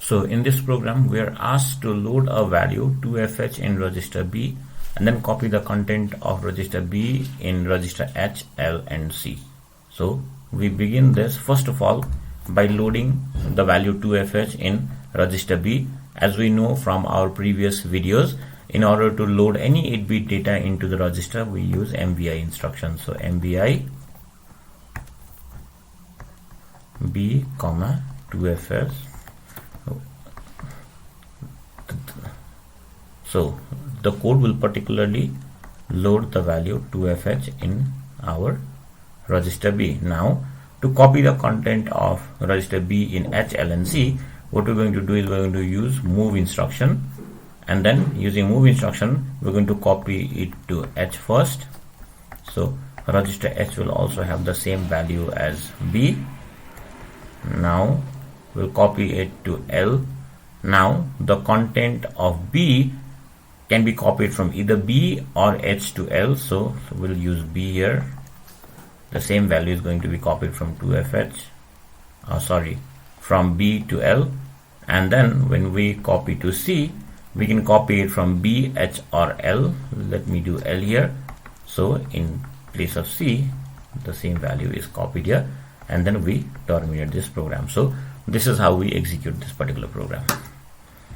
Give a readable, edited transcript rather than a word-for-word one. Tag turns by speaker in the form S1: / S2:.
S1: So in this program, we are asked to load a value 2fh in register B and then copy the content of register B in register H, L and C. So we begin this first of all by loading the value 2fh in register B. As we know from our previous videos, in order to load any 8-bit data into the register, we use MVI instruction. So MVI B, 2fh. So the code will particularly load the value 2fh in our register B. Now to copy the content of register B in H, L and C, what we're going to do is we're going to use move instruction, and then using move instruction we're going to copy it to H first. So register H will also have the same value as B. Now we'll copy it to L. Now the content of B can be copied from either B or H to L, so we'll use B here. The same value is going to be copied from 2fh, from B to L, and then when we copy to C, we can copy it from B, H or L. Let me do L here. So in place of C, the same value is copied here, and then we terminate this program. So this is how we execute this particular program.